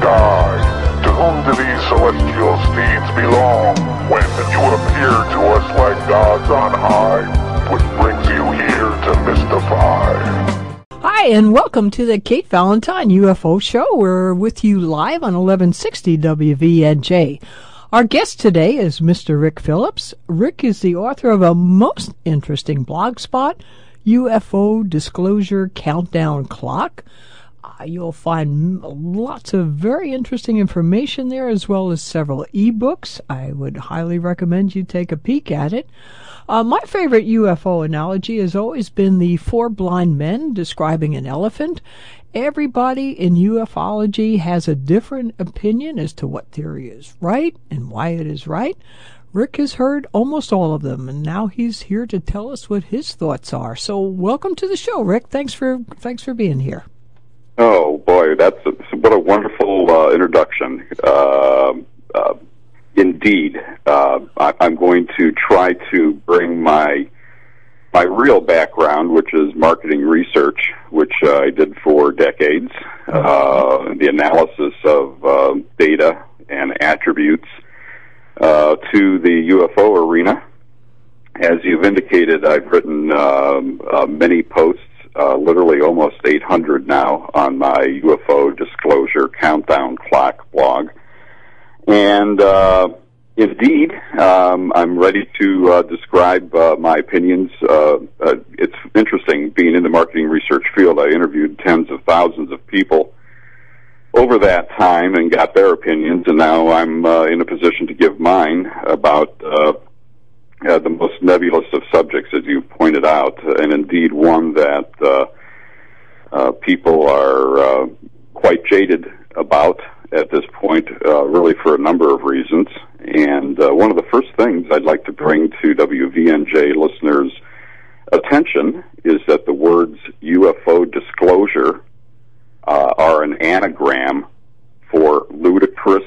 sky. To whom do these celestial steeds belong when you appear to us like gods on high? What brings you here to mystify? Hi, and welcome to the Kate Valentine UFO Show. We're with you live on 1160 WVNJ. Our guest today is Mr. Rick Phillips. Rick is the author of a most interesting blog spot, UFO Disclosure Countdown Clock. You'll find lots of very interesting information there, as well as several ebooks. I would highly recommend you take a peek at it. My favorite UFO analogy has always been the four blind men describing an elephant. Everybody in ufology has a different opinion as to what theory is right and why it is right. Rick has heard almost all of them, and now he's here to tell us what his thoughts are. So welcome to the show, Rick. Thanks for being here. Oh, boy, what a wonderful introduction. Indeed, I'm going to try to bring my real background, which is marketing research, which I did for decades, the analysis of data and attributes, to the UFO arena. As you've indicated, I've written many posts, literally almost 800 now, on my UFO Disclosure Countdown Clock blog. And indeed, I'm ready to describe my opinions. It's interesting, being in the marketing research field. I interviewed tens of thousands of people over that time and got their opinions, and now I'm in a position to give mine about the most nebulous of subjects, as you pointed out, and indeed one that people are quite jaded about at this point, really for a number of reasons. And one of the first things I'd like to bring to WVNJ listeners' attention is that the words UFO disclosure are an anagram for ludicrous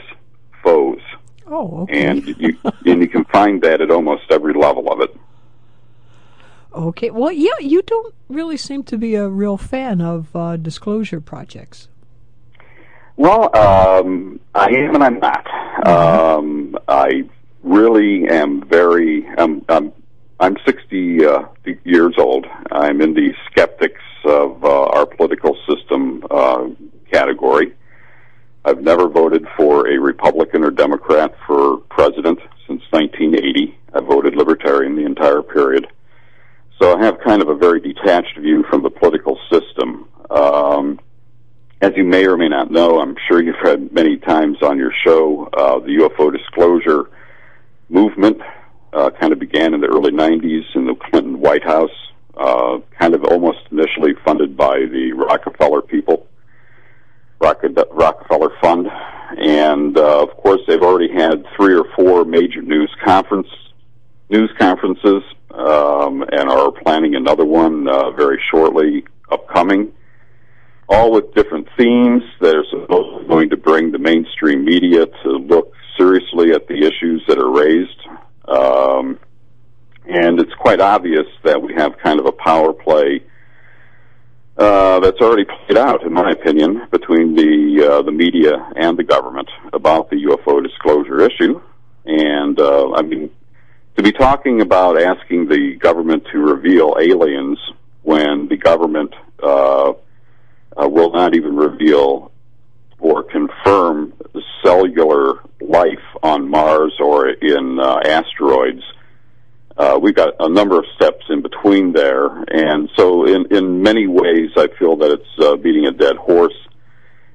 foes. Oh, okay. And you can find that at almost every level of it. Okay. Well, yeah, you don't really seem to be a real fan of disclosure projects. Well, I am and I'm not. I really am I'm 60 years old. I'm in the skeptics of our political system category. I've never voted for a Republican or Democrat for president since 1980. I voted Libertarian the entire period. So I have kind of a very detached view from the political system. As you may or may not know, I'm sure you've read many times on your show, the UFO disclosure movement kind of began in the early 90s in the Clinton White House, kind of almost initially funded by the Rockefeller people. Rockefeller Fund, and of course they've already had 3 or 4 major news conferences, and are planning another one very shortly upcoming, all with different themes. They're supposedly going to bring the mainstream media to look seriously at the issues that are raised, and it's quite obvious that we have kind of a power play that's already played out, in my opinion, between the media and the government about the UFO disclosure issue. And I mean, to be talking about asking the government to reveal aliens when the government will not even reveal or confirm cellular life on Mars or in asteroids. We've got a number of steps in between there, and so in many ways I feel that it's beating a dead horse.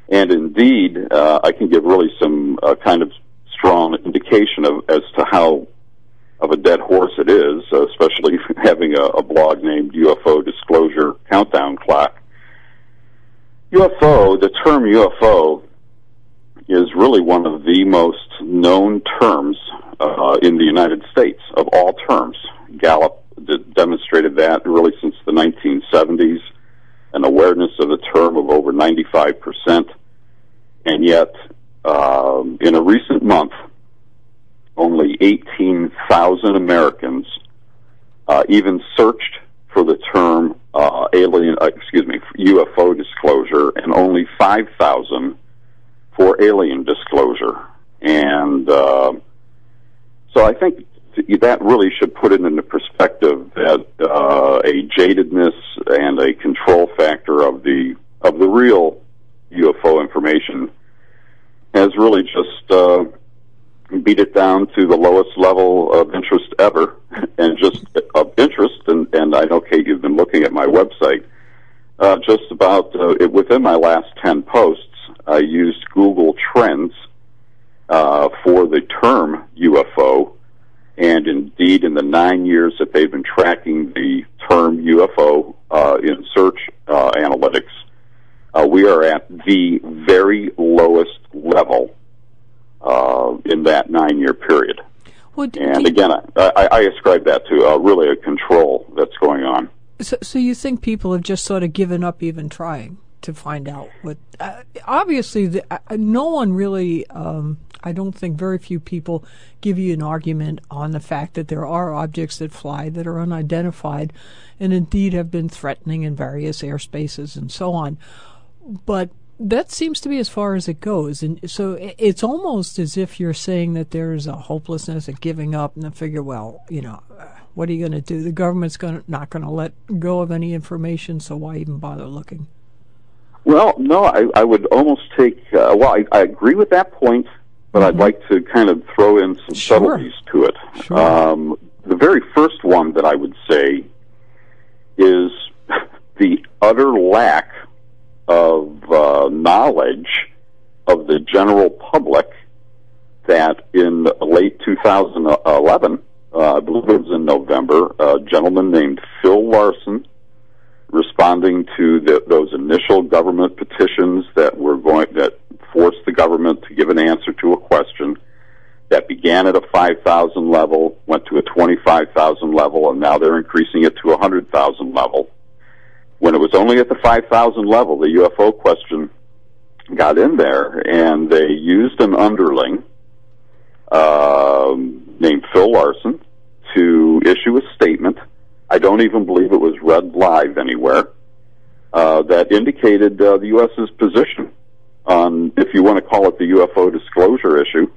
And indeed, I can give really some kind of strong indication as to how of a dead horse it is, especially having a blog named UFO Disclosure Countdown Clock. The term UFO is really one of the most known terms in the United States, of all terms. Gallup demonstrated that really since the 1970s, an awareness of the term of over 95%. And yet, in a recent month, only 18,000 Americans even searched for the term UFO disclosure, and only 5,000 for alien disclosure. And so I think that really should put it into perspective that a jadedness and a control factor of the real UFO information has really just beat it down to the lowest level of interest ever, and just of interest. And I know, Kate, you've been looking at my website. Just about within my last 10 posts, I used Google Trends for the term UFO, and indeed, in the 9 years that they've been tracking the term UFO in search analytics, we are at the very lowest level in that 9-year period. Well, and again, I ascribe that to really a control that's going on. So you think people have just sort of given up even trying to find out what? Obviously, no one really. I don't think very few people give you an argument on the fact that there are objects that fly that are unidentified, and indeed have been threatening in various airspaces and so on. But that seems to be as far as it goes, and so it's almost as if you're saying that there's a hopelessness at giving up, and then figure, well, what are you going to do? The government's not going to let go of any information, so why even bother looking? Well, no, I would almost take. I agree with that point, but I'd like to kind of throw in some subtleties to it. Sure. The very first one that I would say is the utter lack of knowledge of the general public that in late 2011, I believe it was in November, a gentleman named Phil Larson, responding to those initial government petitions that forced the government to give an answer to a question that began at a 5,000 level, went to a 25,000 level, and now they're increasing it to a 100,000 level. When it was only at the 5,000 level, the UFO question got in there, and they used an underling named Phil Larson to issue a statement. I don't even believe it was read live anywhere, that indicated the U.S.'s position on, if you want to call it the UFO disclosure issue.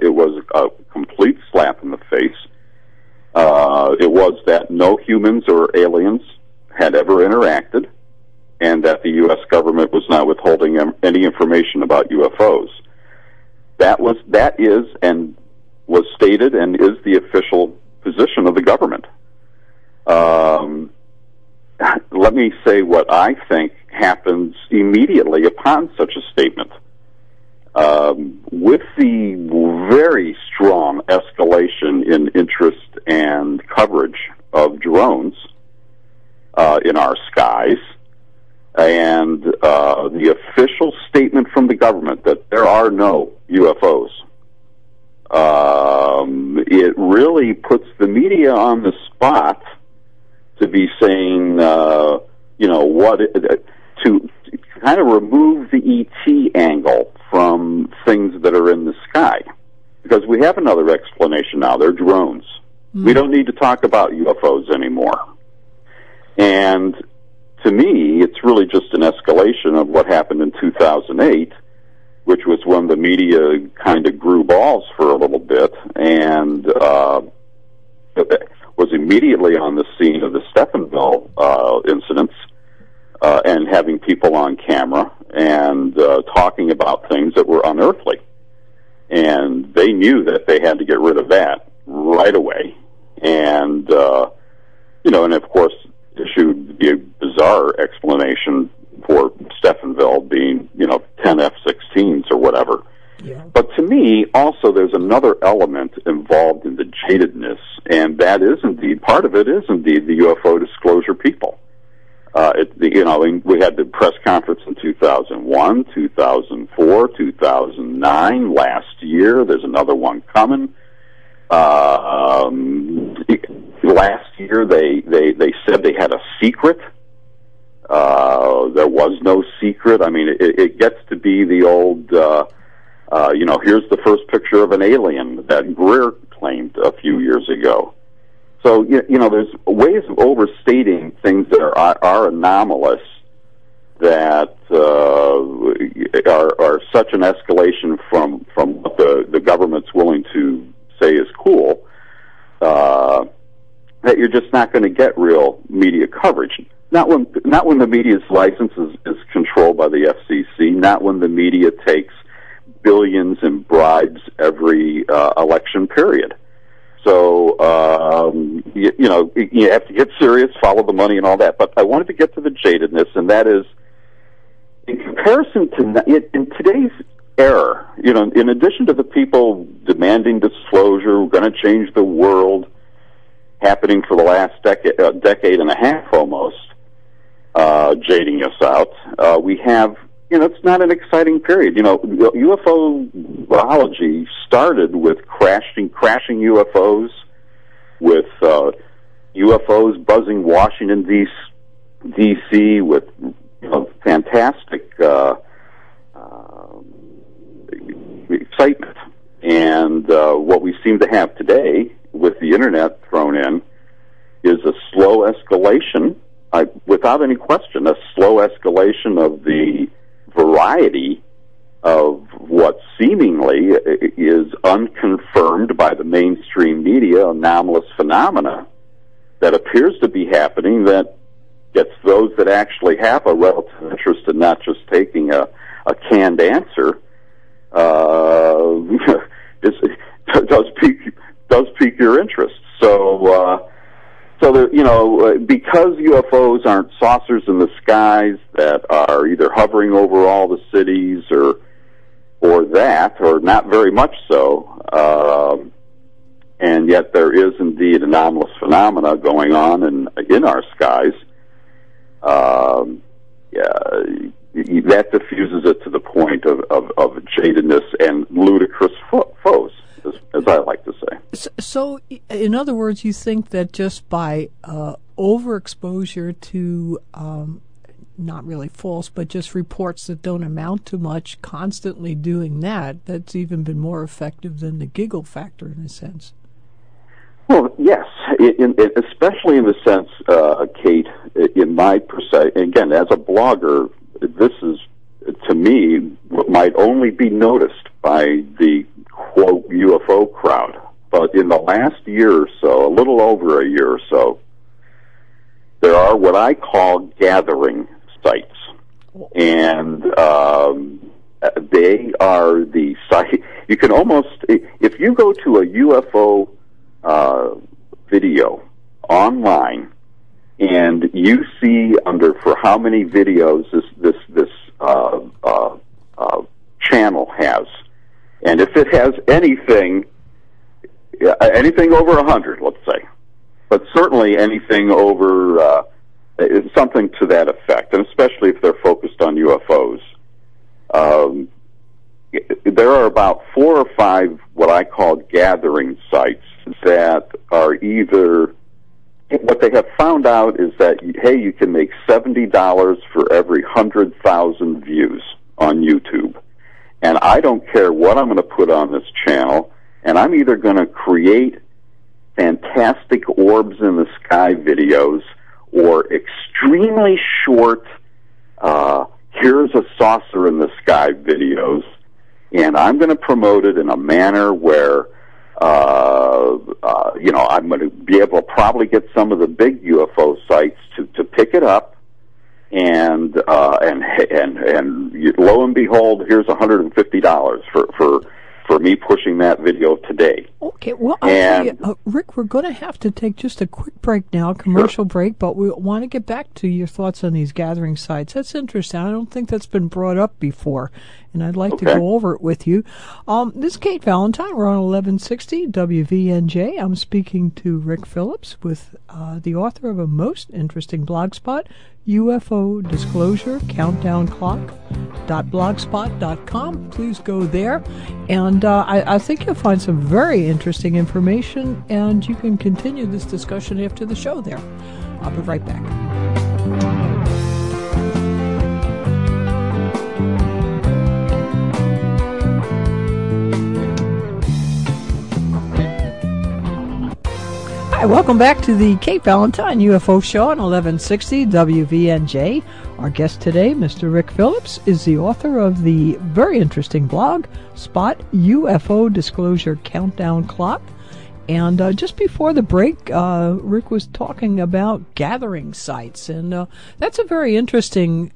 It was a complete slap in the face. It was that no humans or aliens had ever interacted, and that the U.S. government was not withholding any information about UFOs. That is and was stated and is the official position of the government. Let me say what I think happens immediately upon such a statement. With the very strong escalation in interest and coverage of drones in our skies, and the official statement from the government that there are no UFOs, it really puts the media on the spot to be saying, to kind of remove the ET angle from things that are in the sky. Because we have another explanation now. They're drones. We don't need to talk about UFOs anymore. And to me, it's really just an escalation of what happened in 2008, which was when the media kind of grew balls for a little bit and was immediately on the scene of the Stephenville incidents and having people on camera and talking about things that were unearthly. And they knew that they had to get rid of that right away. And, and of course, issued the bizarre explanation for Stephenville being, 10 F-16s or whatever. Yeah. But to me, also, there's another element involved in the jadedness, and that is indeed, part of it is indeed the UFO disclosure people. We had the press conference in 2001, 2004, 2009, last year. There's another one coming. Last year, they said they had a secret. There was no secret. I mean, it gets to be the old, here's the first picture of an alien that Greer claimed a few years ago. So, there's ways of overstating things that are anomalous that, are such an escalation from what the government's willing to say is cool, that you're just not going to get real media coverage. Not when the media's license is controlled by the FCC. Not when the media takes billions in bribes every election period. So you have to get serious, follow the money, and all that. But I wanted to get to the jadedness, and that is, in comparison to in today's era, in addition to the people demanding disclosure, we're going to change the world, happening for the last decade and a half almost, jading us out. We have, it's not an exciting period. UFO biology started with crashing UFOs, with UFOs buzzing Washington D.C. with fantastic excitement. And what we seem to have today, with the internet thrown in, is a slow escalation, without any question, a slow escalation of the variety of what seemingly is unconfirmed by the mainstream media anomalous phenomena that appears to be happening, that gets those that actually have a relative interest in not just taking a canned answer, does pique your interest. Because UFOs aren't saucers in the skies that are either hovering over all the cities or not very much so, and yet there is indeed anomalous phenomena going on in our skies. That diffuses it to the point of jadedness and ludicrous foes, as I like to say. So, in other words, you think that just by overexposure to not really false, but just reports that don't amount to much, constantly doing that's even been more effective than the giggle factor, in a sense? Well, yes, especially in the sense, Kate, in my perspective, again, as a blogger, this is, to me, what might only be noticed by the, quote, UFO crowd. But in the last year or so, a little over a year or so, there are what I call gathering sites. And they are the site. You can almost, if you go to a UFO video online, and you see for how many videos this channel has, and if it has anything over 100, let's say, but certainly anything over something to that effect, and especially if they're focused on UFOs. There are about 4 or 5 what I call gathering sites that are either, what they have found out is that, hey, you can make $70 for every 100,000 views on YouTube. And I don't care what I'm going to put on this channel, and I'm either going to create fantastic orbs in the sky videos or extremely short, here's a saucer in the sky videos, and I'm going to promote it in a manner where I'm going to be able to probably get some of the big UFO sites to pick it up, and lo and behold, here's $150 for me pushing that video today. Okay, well, I'll tell you, Rick, we're going to have to take just a quick break now, commercial break, but we want to get back to your thoughts on these gathering sites. That's interesting. I don't think that's been brought up before, and I'd like to go over it with you. This is Kate Valentine. We're on 1160 WVNJ. I'm speaking to Rick Phillips, with the author of a most interesting blog spot, UFO Disclosure Countdown Clock.blogspot.com. Please go there, and I think you'll find some very interesting information, and you can continue this discussion after the show there. I'll be right back. Hi, welcome back to the Kate Valentine UFO Show on 1160 WVNJ. Our guest today, Mr. Rick Phillips, is the author of the very interesting blog, Spot UFO Disclosure Countdown Clock. And just before the break, Rick was talking about gathering sites, and that's a very interesting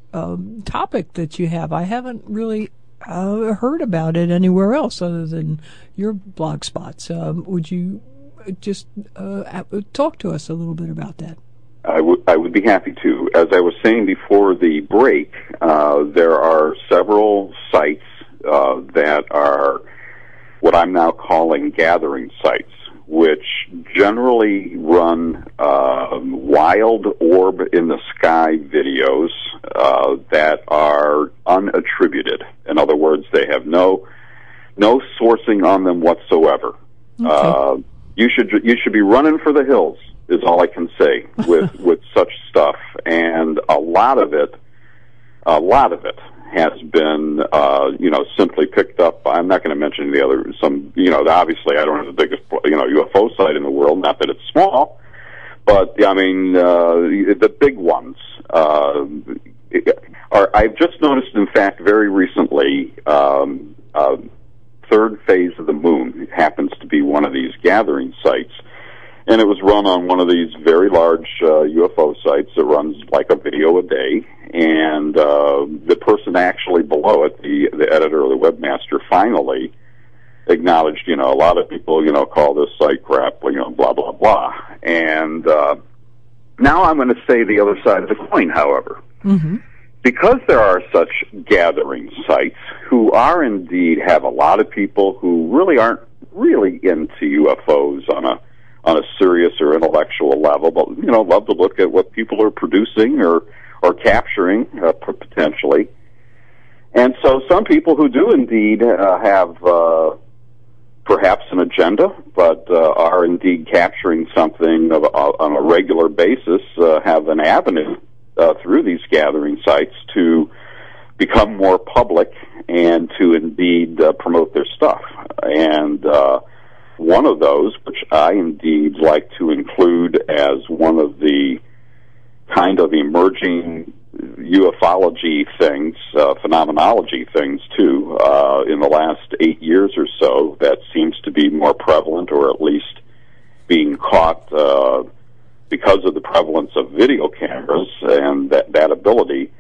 topic that you have. I haven't really heard about it anywhere else other than your blog spots. Would you just talk to us a little bit about that? I would be happy to. As I was saying before the break, there are several sites that are what I'm now calling gathering sites, which generally run wild orb in the sky videos that are unattributed. In other words, they have no sourcing on them whatsoever. Okay. You should be running for the hills, is all I can say with such stuff. And a lot of it has been simply picked up. I'm not going to mention the other obviously I don't have the biggest UFO site in the world, not that it's small, but I mean the big ones are. I've just noticed, in fact, very recently, third phase of the moon happens to be one of these gathering sites. And it was run on one of these very large UFO sites that runs like a video a day. And the person actually below it, the editor or the webmaster, finally acknowledged, a lot of people, call this site crap, blah, blah, blah. And now I'm going to say the other side of the coin, however. Mm-hmm. Because there are such gathering sites who are indeed have a lot of people who really aren't really into UFOs on a serious or intellectual level, but love to look at what people are producing or capturing potentially. And so some people who do indeed have perhaps an agenda, but are indeed capturing something on a regular basis, have an avenue through these gathering sites to become more public and to indeed promote their stuff. And one of those, which I indeed like to include as one of the kind of emerging ufology things, phenomenology things too, in the last 8 years or so, that seems to be more prevalent, or at least being caught because of the prevalence of video cameras and that ability,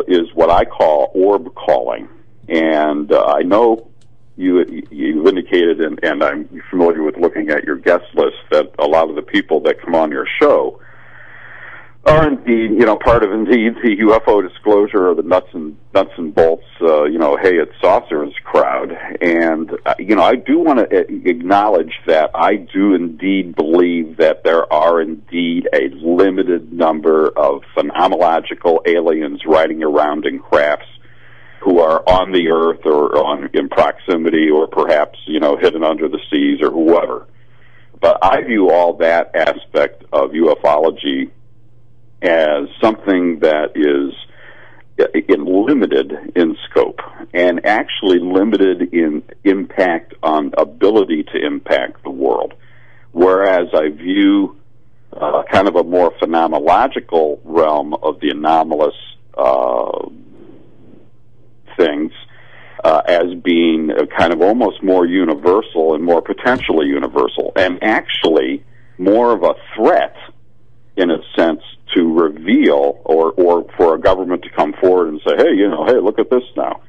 is what I call orb calling. And I know you've indicated, and I'm familiar with looking at your guest list, that a lot of the people that come on your show are indeed, part of indeed the UFO disclosure or the nuts and bolts, hey, it's saucers crowd. And, I do want to acknowledge that I do indeed believe that there are indeed a limited number of phenomenological aliens riding around in crafts who are on the earth or in proximity or perhaps, hidden under the seas or whoever. But I view all that aspect of ufology as something that is limited in scope and actually limited in impact on ability to impact the world. Whereas I view kind of a more phenomenological realm of the anomalous things as being kind of almost more universal and more potentially universal, and actually more of a threat in a sense to reveal or for a government to come forward and say, hey, look at this now.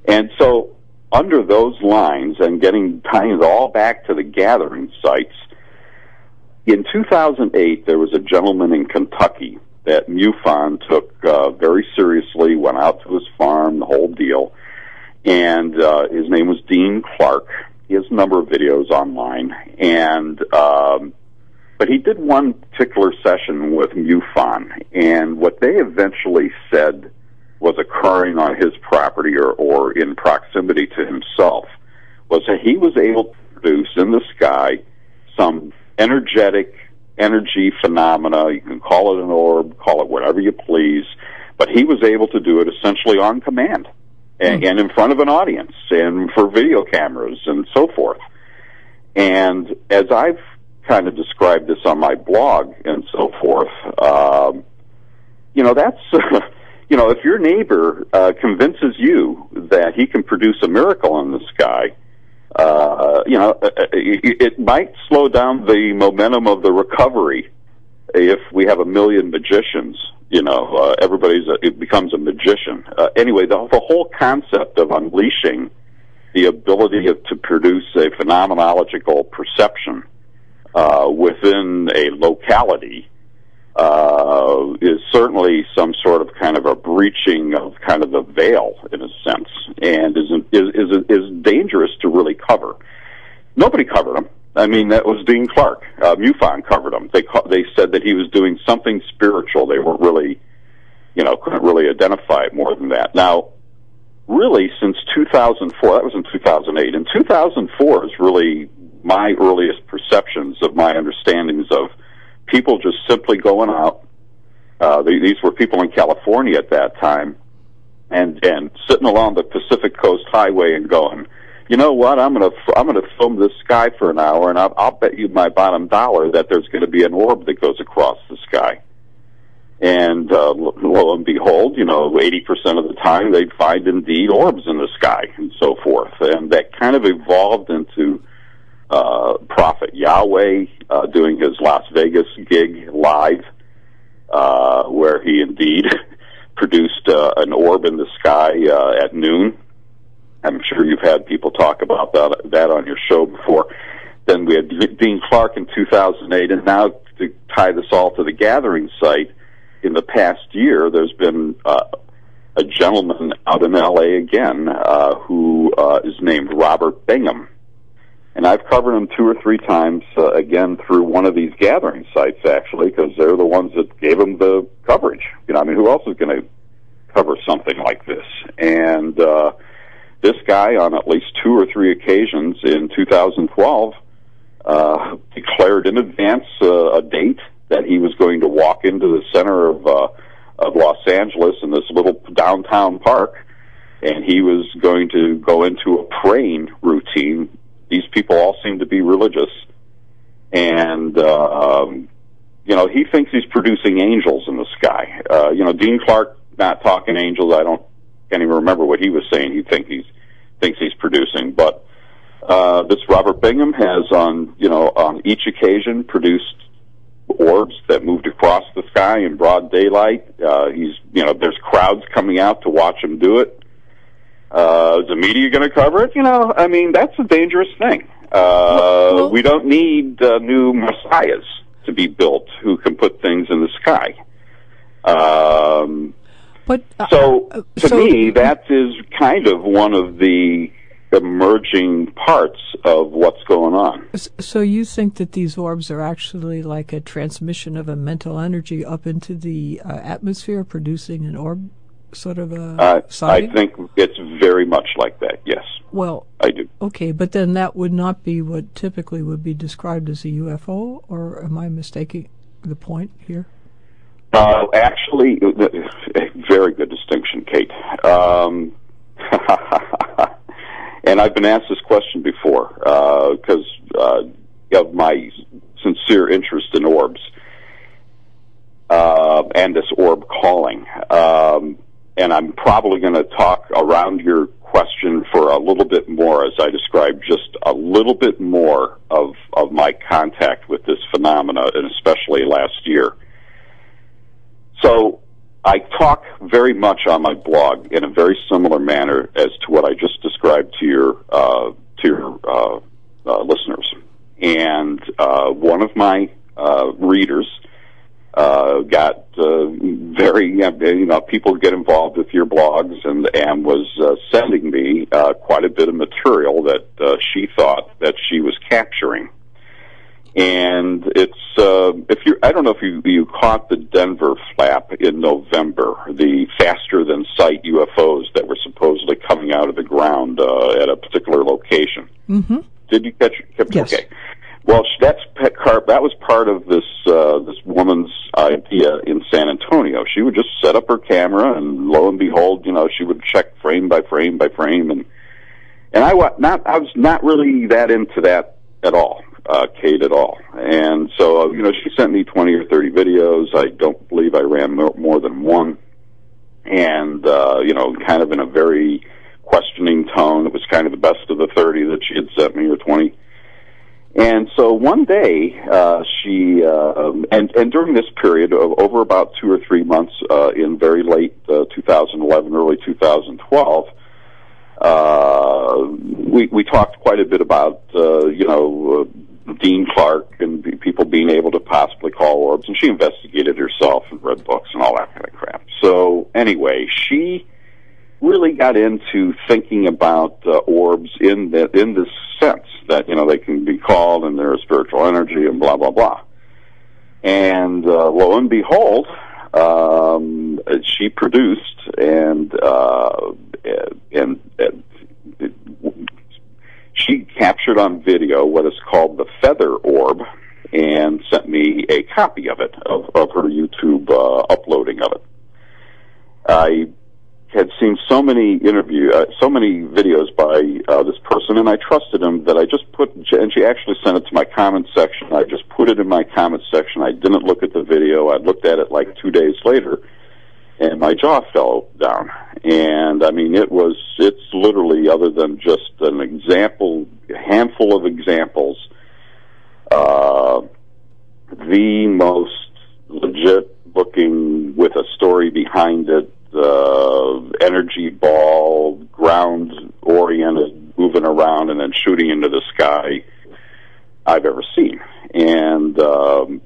And so under those lines, and tying it all back to the gathering sites, in 2008 there was a gentleman in Kentucky that MUFON took very seriously, went out to his farm, the whole deal, and his name was Dean Clark. He has a number of videos online, and but he did one particular session with MUFON, and what they eventually said was occurring on his property or in proximity to himself was that he was able to produce in the sky some energy phenomena. You can call it an orb, call it whatever you please, but he was able to do it essentially on command and in front of an audience and for video cameras and so forth. And as I've kind of described this on my blog and so forth, that's if your neighbor convinces you that he can produce a miracle in the sky, it might slow down the momentum of the recovery. If we have 1 million magicians, it becomes a magician. Anyway, the whole concept of unleashing the ability to produce a phenomenological perception within a locality is certainly some sort of kind of a breaching of kind of the veil, in a sense, and is dangerous to really cover. Nobody covered him. I mean, that was Dean Clark. MUFON covered him. They said that he was doing something spiritual. They weren't really, couldn't really identify it more than that. Now, really, since 2004, that was in 2008. In 2004 is really my earliest perceptions of my understandings of people just simply going out. These were people in California at that time, and sitting along the Pacific Coast Highway and going, you know what? I'm gonna film this sky for an hour, and I'll bet you my bottom dollar that there's going to be an orb that goes across the sky. And lo and behold, 80% of the time they'd find indeed orbs in the sky and so forth, and that kind of evolved into Prophet Yahweh doing his Las Vegas gig live, where he indeed produced an orb in the sky at noon. I'm sure you've had people talk about that on your show before. Then we had Dean Clark in 2008, and now to tie this all to the gathering site, in the past year, there's been a gentleman out in L.A. again who is named Robert Bingham. And I've covered him 2 or 3 times, again, through one of these gathering sites, actually, because they're the ones that gave him the coverage. Who else is going to cover something like this? And this guy, on at least 2 or 3 occasions in 2012, declared in advance a date that he was going to walk into the center of Los Angeles in this little downtown park, and he was going to go into a praying routine. These people all seem to be religious, and he thinks he's producing angels in the sky. Dean Clark not talking angels. Can't even remember what he was saying. He thinks he's producing, but this Robert Bingham has on each occasion produced orbs that moved across the sky in broad daylight. There's crowds coming out to watch him do it. Is the media going to cover it? That's a dangerous thing. We don't need new messiahs to be built who can put things in the sky. To me, that is kind of one of the emerging parts of what's going on. So you think that these orbs are actually like a transmission of a mental energy up into the atmosphere, producing an orb sort of a sighting? I think it's very much like that, yes. Well, I do. Okay, but then that would not be what typically would be described as a UFO, or am I mistaking the point here? Actually, a very good distinction, Kate. And I've been asked this question before because of my sincere interest in orbs and this orb calling. And I'm probably going to talk around your question for a little bit more as I describe just a little bit more of my contact with this phenomena, and especially last year. So I talk very much on my blog in a very similar manner as to what I just described to your listeners. And one of my readers got very, people get involved with your blogs and was sending me quite a bit of material that she thought that she was capturing. And it's I don't know if you caught the Denver flap in November, the faster than sight UFOs that were supposedly coming out of the ground at a particular location. Mm-hmm. Did you catch it? Yes. Okay. Well, that was part of this woman's idea in San Antonio. She would just set up her camera, and lo and behold, she would check frame by frame by frame, and I was not really that into that at all. Kate, at all. And so, she sent me 20 or 30 videos. I don't believe I ran more than one. and kind of in a very questioning tone. It was kind of the best of the 30 that she had sent me, or 20. And so one day, she and during this period of over about 2 or 3 months, in very late 2011, early 2012, we talked quite a bit about Dean Clark and people being able to possibly call orbs, and she investigated herself and read books and all that kind of crap. So anyway, she really got into thinking about orbs in this sense that they can be called and they're a spiritual energy and blah blah blah. And lo and behold, she produced and she captured on video what is called the feather orb, and sent me a copy of it, of her YouTube uploading of it. I had seen so many videos by this person, and I trusted him that I just put, and she actually sent it to my comment section. I just put it in my comment section. I didn't look at the video. I looked at it like 2 days later, and my jaw fell down. And I mean, it's literally, other than just an example, a handful of examples, the most legit looking, with a story behind it, energy ball, ground oriented, moving around and then shooting into the sky I've ever seen. And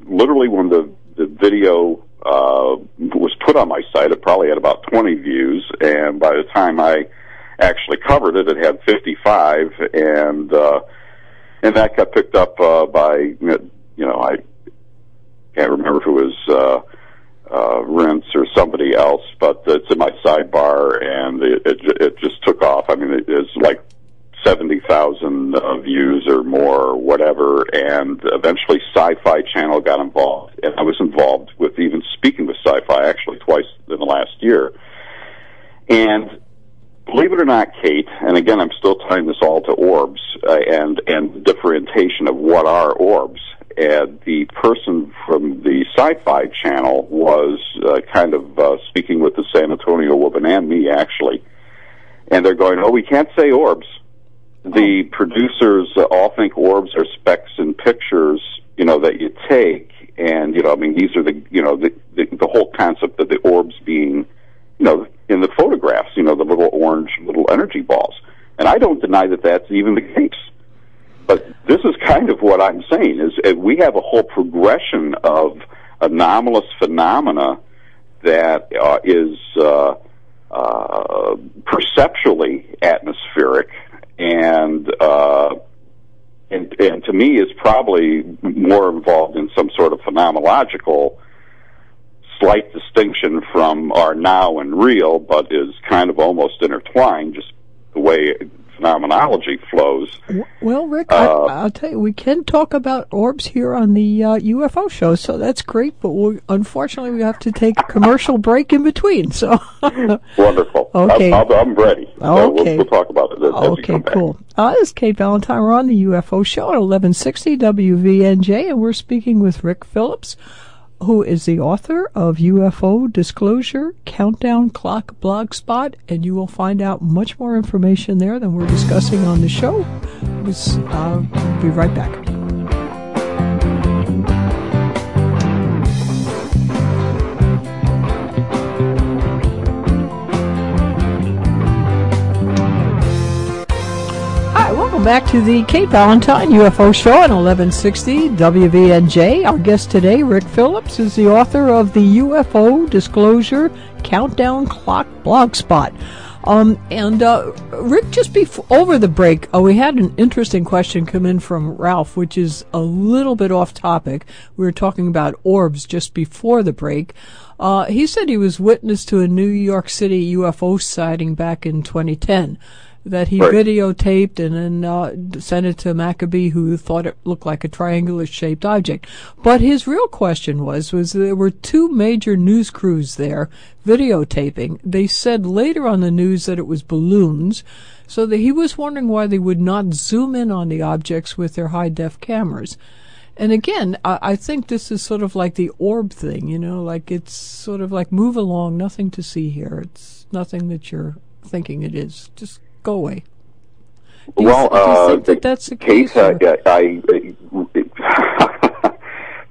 literally when the video was put on my site, it probably had about 20 views, and by the time I actually covered it, it had 55, and that got picked up by, I can't remember if it was Rince or somebody else, but it's in my sidebar, and it just took off. I mean, it's like 70,000 views or more, or whatever, and eventually Sci-Fi Channel got involved, and I was involved with even speaking with Sci-Fi actually twice in the last year. And believe it or not, Kate, and again, I'm still tying this all to orbs and differentiation of what are orbs. And the person from the Sci-Fi Channel was kind of speaking with the San Antonio woman and me, actually. And they're going, we can't say orbs. The producers all think orbs are specks in pictures, that you take. And, these are the whole concept of the orbs being, in the photographs, the little orange, little energy balls. And I don't deny that that's even the case. But this is kind of what I'm saying, is we have a whole progression of anomalous phenomena that is perceptually atmospheric, and to me is probably more involved in some sort of phenomenological slight distinction from our now and real, but is kind of almost intertwined, just the way phenomenology flows. Well, Rick, I'll tell you, we can talk about orbs here on the UFO show, so that's great, but unfortunately we have to take a commercial break in between. So wonderful. Okay. I'm ready. So okay. We'll talk about it. Okay, cool. This is Kate Valentine. We're on the UFO show at 1160 WVNJ, and we're speaking with Rick Phillips, who is the author of UFO Disclosure Countdown Clock Blogspot, and you will find out much more information there than we're discussing on the show. I'll be right back. Welcome back to the Kate Valentine UFO Show on 1160 WVNJ. Our guest today, Rick Phillips, is the author of the UFO Disclosure Countdown Clock Blogspot. Rick, just over the break, we had an interesting question come in from Ralph, which is a little bit off topic. We were talking about orbs just before the break. He said he was witness to a New York City UFO sighting back in 2010. That he videotaped and then sent it to Maccabee, who thought it looked like a triangular-shaped object. But his real question was there were two major news crews there videotaping. They said later on the news that it was balloons, so that he was wondering why they would not zoom in on the objects with their high-def cameras. And again, I think this is sort of like the orb thing, like it's sort of like move along, nothing to see here. It's nothing that you're thinking it is. Just go away. Do you think that's the case? Kate,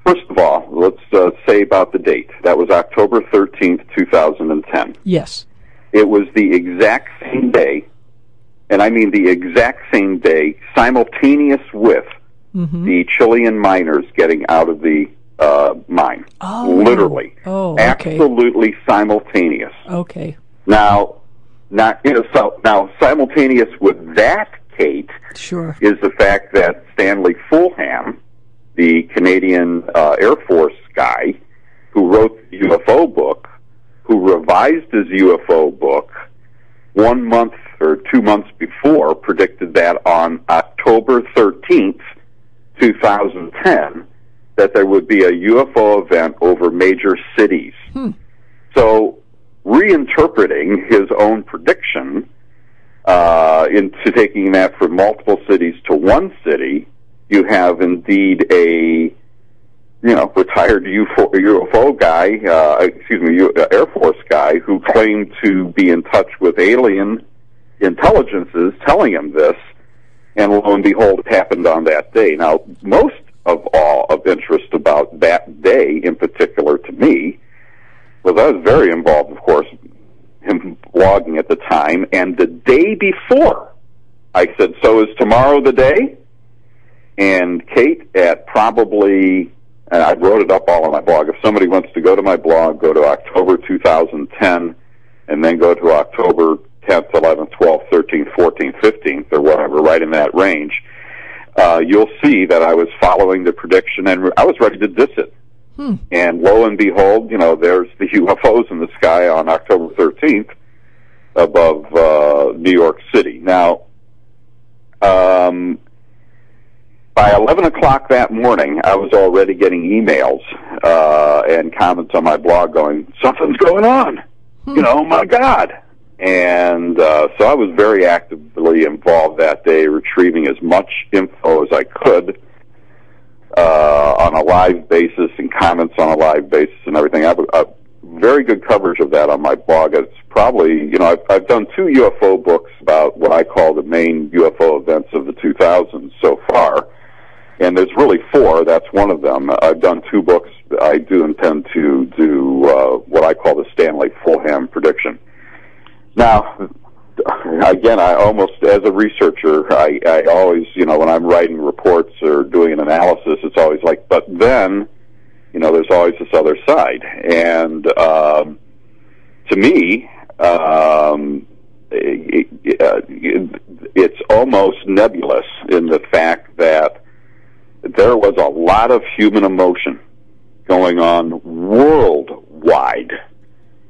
first of all, let's say about the date. That was October 13th, 2010. Yes. It was the exact same day, and I mean the exact same day, simultaneous with the Chilean miners getting out of the mine. Oh. Literally. Oh, okay. Absolutely simultaneous. Okay. Now, simultaneous with that, Kate, sure, is the fact that Stanley Fulham, the Canadian Air Force guy who wrote the UFO book, who revised his UFO book 1 month or 2 months before, predicted that on October 13th, 2010, that there would be a UFO event over major cities. So, reinterpreting his own prediction into taking that from multiple cities to one city, you have indeed a retired UFO guy, Air Force guy who claimed to be in touch with alien intelligences telling him this, and lo and behold, it happened on that day. Now, most of all of interest about that day in particular to me was I was very involved, of course, him blogging at the time, and the day before, I said, so is tomorrow the day? And Kate, at probably, and I wrote it up all on my blog, if somebody wants to go to my blog, go to October 2010, and then go to October 10th, 11th, 12th, 13th, 14th, 15th, or whatever, right in that range, you'll see that I was following the prediction, and I was ready to diss it. And lo and behold, there's the UFOs in the sky on October 13th above New York City. Now, by 11 o'clock that morning, I was already getting emails and comments on my blog going, something's going on. Oh, my God. And so I was very actively involved that day, retrieving as much info as I could on a live basis and comments on a live basis and everything. I have a very good coverage of that on my blog. It's probably, I've done 2 UFO books about what I call the main UFO events of the 2000s so far, and there's really 4. That's one of them. I've done 2 books. I do intend to do what I call the Stanley Fulham prediction. Now, again, I almost, as a researcher, I always, when I'm writing reports or doing an analysis, it's always like, but then, there's always this other side. And to me, it's almost nebulous in the fact that there was a lot of human emotion going on worldwide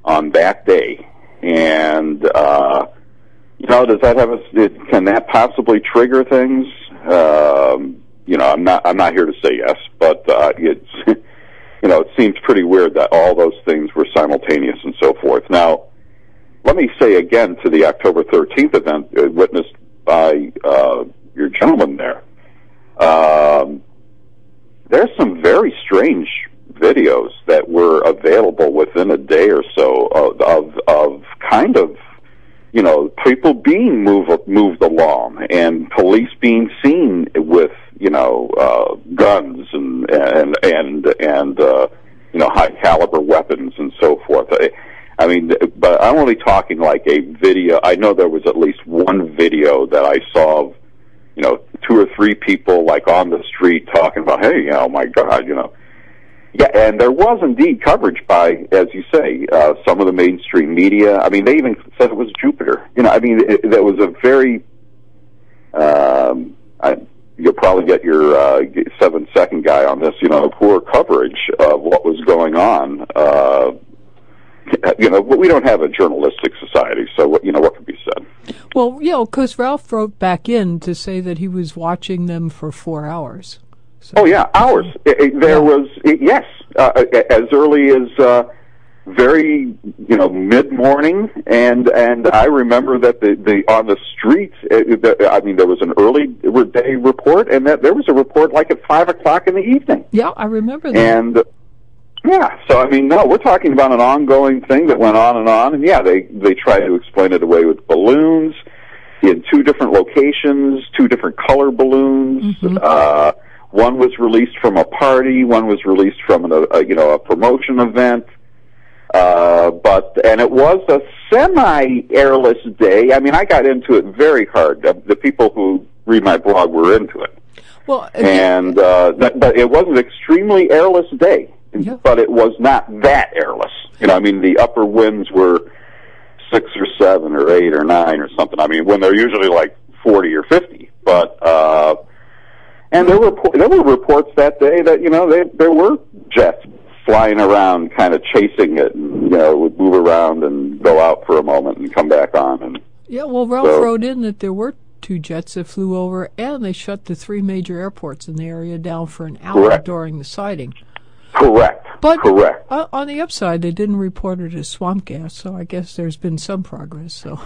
on that day. And, does that can that possibly trigger things? I'm not here to say yes, but, it's, it seems pretty weird that all those things were simultaneous and so forth. Now, let me say again to the October 13th event witnessed by, your gentleman there, there's some very strange videos that were available within a day or so of kind of, people being moved along and police being seen with, guns and high caliber weapons and so forth. I mean, but I'm only talking like a video. I know there was at least one video that I saw of, 2 or 3 people like on the street talking about, hey, oh my God, Yeah, and there was indeed coverage by, as you say, some of the mainstream media. I mean, they even said it was Jupiter. That was a very, you'll probably get your 7-second guy on this, poor coverage of what was going on. We don't have a journalistic society, so what could be said? Well, because Ralph wrote back in to say that he was watching them for 4 hours. So, hours. There was, yes, as early as very, mid-morning, and I remember that the on the streets, there was an early day report, and that there was a report like at 5:00 in the evening. Yeah, I remember that. And so no, we're talking about an ongoing thing that went on, and they tried to explain it away with balloons in 2 different locations, 2 different color balloons. Mm-hmm. One was released from a party, one was released from a promotion event. And it was a semi-airless day. I mean, I got into it very hard. The people who read my blog were into it. Well, but it was an extremely airless day. Yeah. But it was not that airless. The upper winds were 6 or 7 or 8 or 9 or something. I mean, when they're usually like 40 or 50. But and there were reports that day that there were jets flying around, kind of chasing it, and would move around and go out for a moment and come back on. And Ralph wrote in that there were 2 jets that flew over, and they shut the 3 major airports in the area down for an hour during the sighting. Correct. But on the upside, they didn't report it as swamp gas, so I guess there's been some progress. So.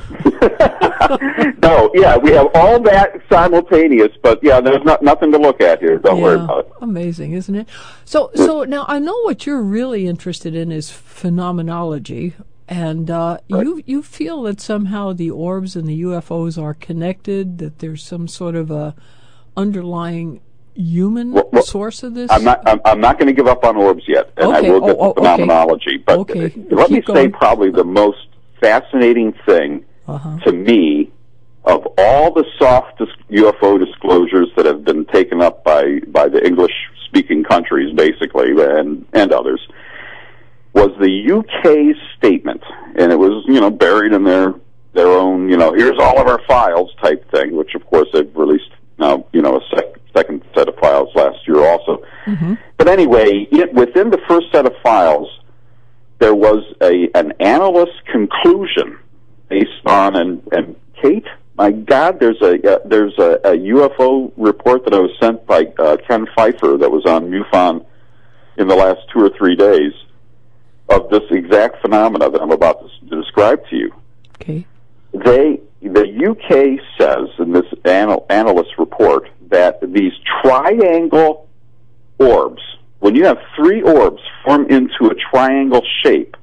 No, we have all that simultaneous, but there's nothing to look at here. Don't worry about it. Amazing, isn't it? So now I know what you're really interested in is phenomenology, and you feel that somehow the orbs and the UFOs are connected, that there's some sort of a underlying human source of this? I'm not going to give up on orbs yet, and I will get to phenomenology. But let me say probably the most fascinating thing to me of all the soft UFO disclosures that have been taken up by the English-speaking countries, basically, and others, was the UK's statement, and it was buried in their own here's all of our files type thing, which of course they've released now a second set of files last year also. Mm-hmm. But anyway, within the first set of files, there was an analyst's conclusion based on, and Kate, my God, there's a UFO report that I was sent by Ken Pfeiffer that was on MUFON in the last 2 or 3 days of this exact phenomena that I'm about to describe to you. Okay. The UK says in this analyst report that these triangle orbs, when you have 3 orbs form into a triangle shape,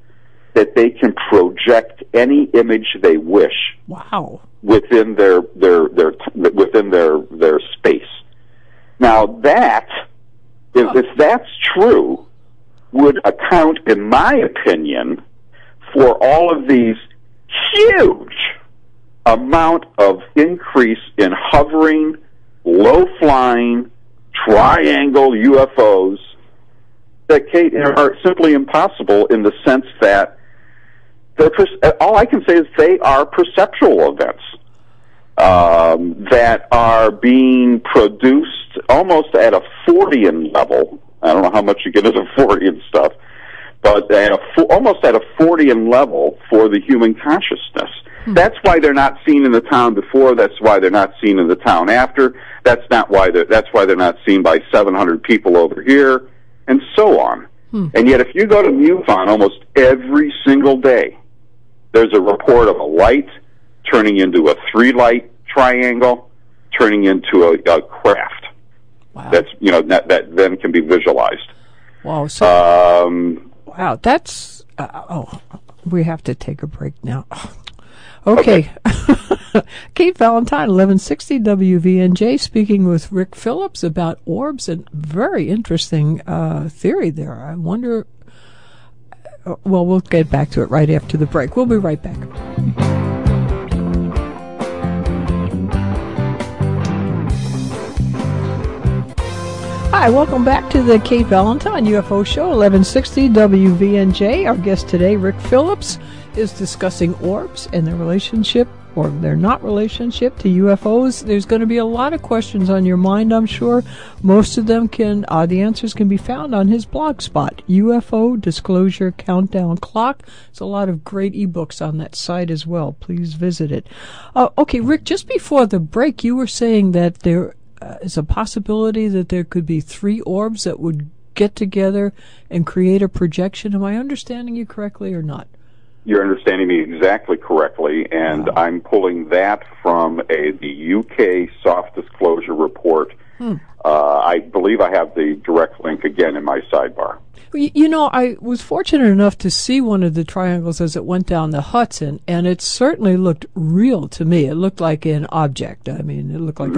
that they can project any image they wish. Wow. Within their space. Now that, if that's true, would account, in my opinion, for all of these huge amount of increase in hovering, low-flying, triangle UFOs that, Kate, are simply impossible in the sense that all I can say is they are perceptual events that are being produced almost at a Fortean level. I don't know how much you get into Fortean stuff, but almost at a Fortean level for the human consciousness. That's why they're not seen in the town before. That's why they're not seen in the town after. That's why they're not seen by 700 people over here, and so on. And yet, if you go to MUFON almost every single day, there's a report of a light turning into a 3-light triangle, turning into a craft. Wow. That's that then can be visualized. Wow. So, wow, that's we have to take a break now. Okay. Kate Valentine, 1160 WVNJ, speaking with Rick Phillips about orbs, and very interesting theory there. I wonder. Well, we'll get back to it right after the break. We'll be right back. Hi, welcome back to the Kate Valentine UFO Show, 1160 WVNJ. Our guest today, Rick Phillips, is discussing orbs and their relationship, or their not relationship, to UFOs. There's going to be a lot of questions on your mind, I'm sure. Most of them the answers can be found on his blog spot, UFO Disclosure Countdown Clock. There's a lot of great ebooks on that site as well. Please visit it. Okay, Rick, just before the break, you were saying that there is a possibility that there could be 3 orbs that would get together and create a projection. Am I understanding you correctly or not? You're understanding me exactly correctly, and Wow. I'm pulling that from the UK soft disclosure report. I believe I have the direct link again in my sidebar. You know, I was fortunate enough to see one of the triangles as it went down the Hudson, and it certainly looked real to me. It looked like an object. I mean, it looked like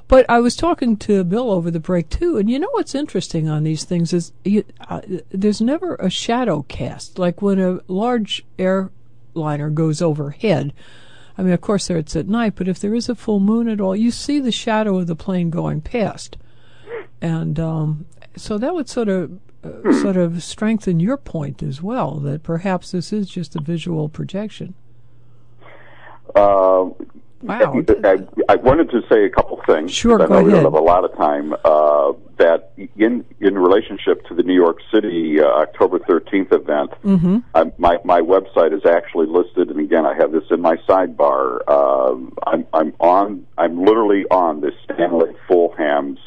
but I was talking to Bill over the break, too, and you know what's interesting on these things is there's never a shadow cast. Like when a large airliner goes overhead, I mean, of course, it's at night, but if there is a full moon at all, you see the shadow of the plane going past. And so that would sort of strengthen your point as well, that perhaps this is just a visual projection. Wow. I wanted to say a couple things. Sure, I go know we ahead. don't have a lot of time. That in relationship to the New York City October 13th event, my website is actually listed, and again, I have this in my sidebar. I'm literally on the Stanley Fulham's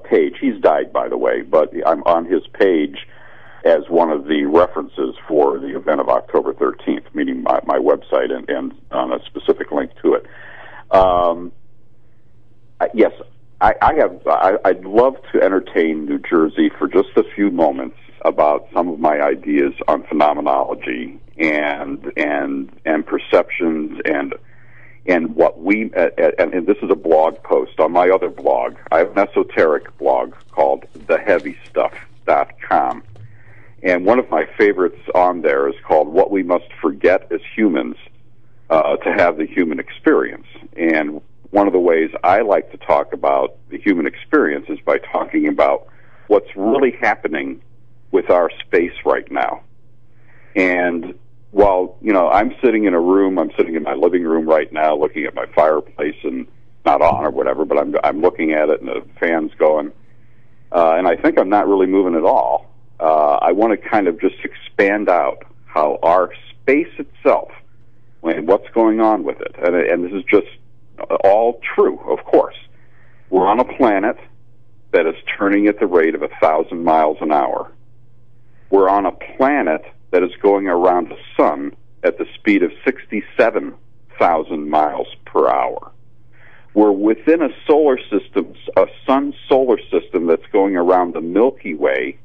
page. He's died, by the way, but I'm on his page as one of the references for the event of October 13th, meaning my website and on a specific link to it. Yes, I'd love to entertain New Jersey for just a few moments about some of my ideas on phenomenology and perceptions and what we and this is a blog post on my other blog. I have an esoteric blog called theheavystuff.com, and one of my favorites on there is called "What We Must Forget as Humans to Have the Human Experience." And one of the ways I like to talk about the human experience is by talking about what's really happening with our space right now. And while, I'm sitting in a room, I'm sitting in my living room right now looking at my fireplace and not on or whatever, but I'm looking at it and the fan's going, and I think I'm not really moving at all. I want to kind of just expand out how our space itself, and what's going on with it, and this is just all true, of course. We're on a planet that is turning at the rate of 1,000 miles an hour. We're on a planet that is going around the sun at the speed of 67,000 miles per hour. We're within a solar system, a sun solar system that's going around the Milky Way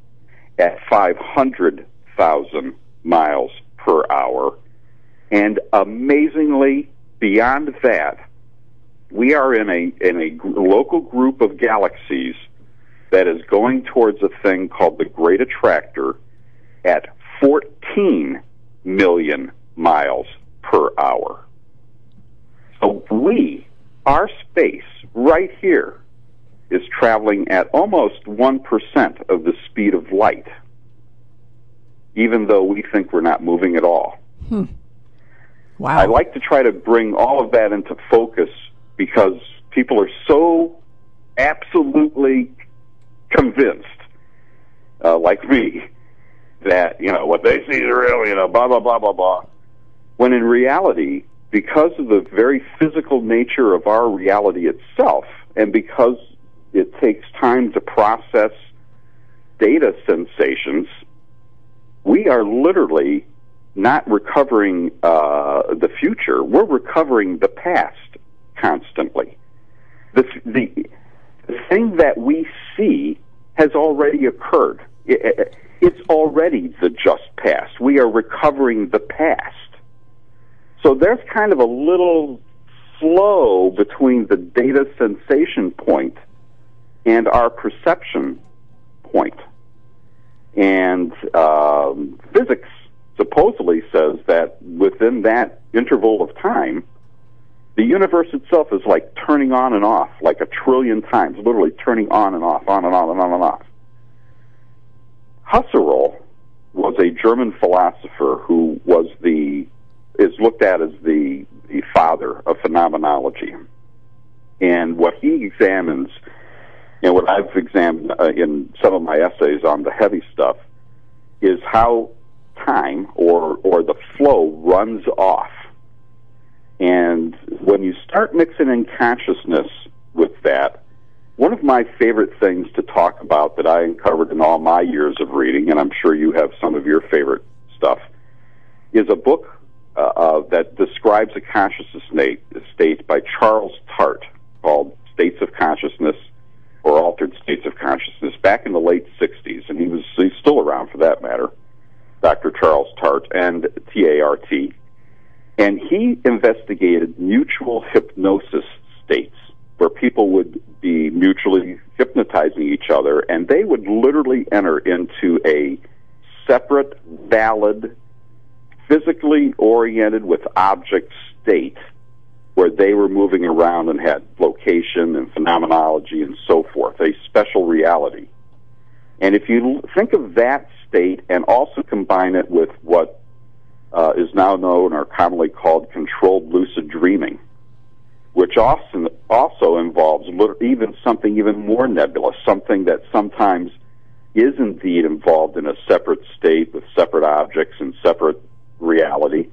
at 500,000 miles per hour. And amazingly, beyond that, we are in a local group of galaxies that is going towards a thing called the Great Attractor at 14 million miles per hour. So our space right here is traveling at almost 1% of the speed of light, even though we think we're not moving at all. Wow. I like to try to bring all of that into focus because people are so absolutely convinced, like me, that, what they see is real, blah, blah, blah, blah, blah. When in reality, because of the very physical nature of our reality itself, and because it takes time to process data sensations, we are literally not recovering the future. We're recovering the past constantly. The thing that we see has already occurred. It's already the just past. We are recovering the past. So there's kind of a little flow between the data sensation point and our perception point. And physics supposedly says that within that interval of time, the universe itself is like turning on and off like 1 trillion times, literally turning on and off, on and on and on and off. Husserl was a German philosopher who is looked at as the father of phenomenology. And what he examines, and what I've examined in some of my essays on the heavy stuff, is how time or the flow runs off. And when you start mixing in consciousness with that, one of my favorite things to talk about that I uncovered in all my years of reading, and I'm sure you have some of your favorite stuff, is a book that describes a consciousness state by Charles Tart called States of Consciousness or Altered States of Consciousness back in the late 60s, and he's still around for that matter, Dr. Charles Tart, and T-A-R-T. And he investigated mutual hypnosis states where people would be mutually hypnotizing each other, and they would literally enter into a separate, valid, physically oriented with object state where they were moving around and had location and phenomenology and so forth, a special reality. And if you think of that state and also combine it with what is now known or commonly called controlled lucid dreaming, which also involves even something even more nebulous, something that sometimes is indeed involved in a separate state with separate objects and separate reality,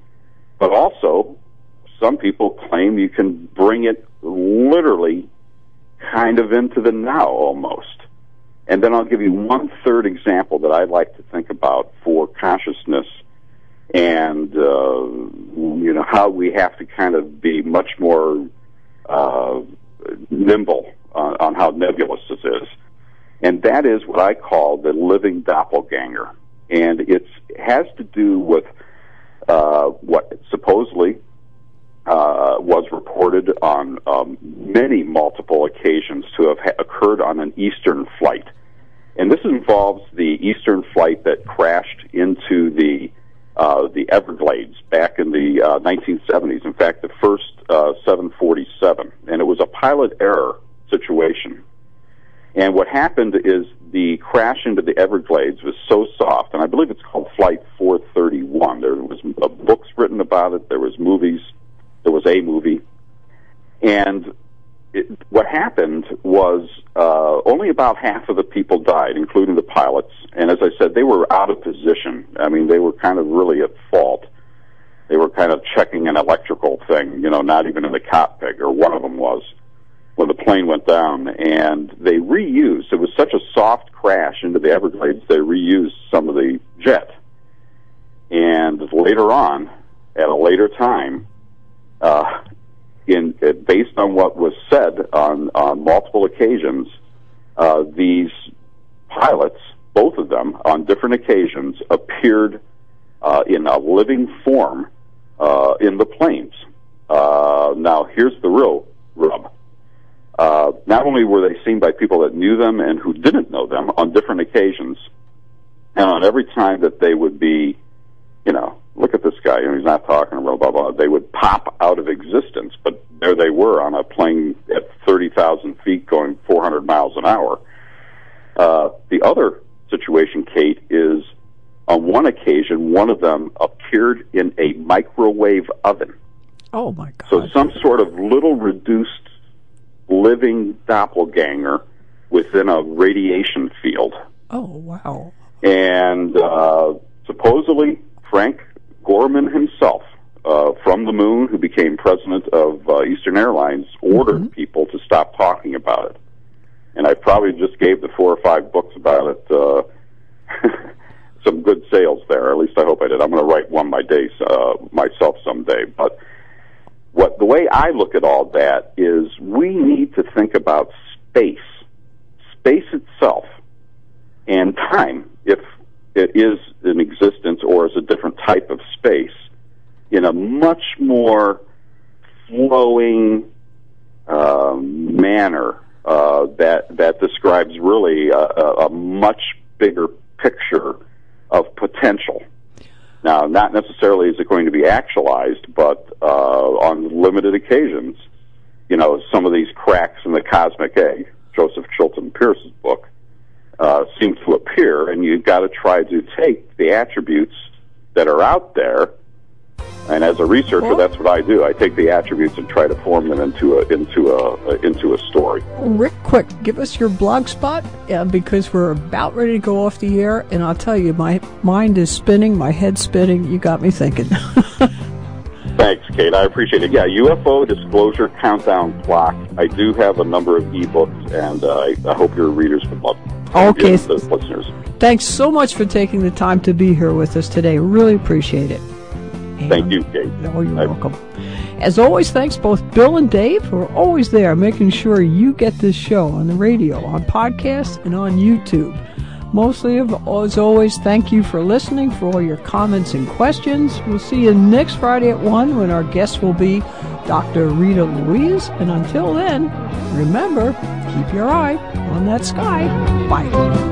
but also some people claim you can bring it literally kind of into the now almost. And then I'll give you one third example that I like to think about for consciousness and how we have to kind of be much more nimble on how nebulous this is. And that is what I call the living doppelganger. And it has to do with what supposedly was reported on many multiple occasions to have occurred on an Eastern flight. And this involves the Eastern flight that crashed into the Everglades back in the 1970s. In fact, the first 747. And it was a pilot error situation. And what happened is the crash into the Everglades was so soft, and I believe it's called Flight 431. There was books written about it. There was movies. There was a movie. And what happened was only about half of the people died, including the pilots. And as I said, they were out of position. I mean, they were kind of really at fault. They were kind of checking an electrical thing, not even in the cockpit, or one of them was, when the plane went down. And they reused, it was such a soft crash into the Everglades, they reused some of the jet. And later on, at a later time, based on what was said on multiple occasions, these pilots, both of them, on different occasions, appeared in a living form in the planes. Now, here's the real rub. Not only were they seen by people that knew them and who didn't know them on different occasions, and on every time that they would be, look at this guy, he's not talking, blah, blah, blah, they would pop out of existence, but there they were on a plane at 30,000 feet going 400 miles an hour. The other situation, Kate, is on one occasion, one of them appeared in a microwave oven. Oh, my God. So some sort of little reduced living doppelganger within a radiation field. Oh, wow. And supposedly Frank Gorman himself, from the moon, who became president of Eastern Airlines, ordered people to stop talking about it. And I probably just gave the 4 or 5 books about it some good sales there. At least I hope I did. I'm going to write one myself someday. But the way I look at all that is we need to think about space itself, and time, if it is in existence or is a different type of space, in a much more flowing manner that describes really a much bigger picture of potential. Now, not necessarily is it going to be actualized, but on limited occasions, some of these cracks in the cosmic egg, Joseph Chilton Pearce's book, seem to appear, and you've got to try to take the attributes that are out there. And as a researcher, that's what I do. I take the attributes and try to form them into a story. Rick, quick, give us your blog spot, because we're about ready to go off the air, and I'll tell you, my mind is spinning, my head's spinning. You got me thinking. Thanks, Kate. I appreciate it. Yeah, UFO Disclosure Countdown Clock. I do have a number of ebooks and I hope your readers would love it. Okay. The listeners. Thanks so much for taking the time to be here with us today. Really appreciate it. Thank you, Kate. Oh, you're welcome. As always, thanks both Bill and Dave, who are always there making sure you get this show on the radio, on podcast, and on YouTube. Mostly, as always, thank you for listening, for all your comments and questions. We'll see you next Friday at 1 when our guest will be Dr. Rita Louise. And until then, remember, keep your eye on that sky. Bye.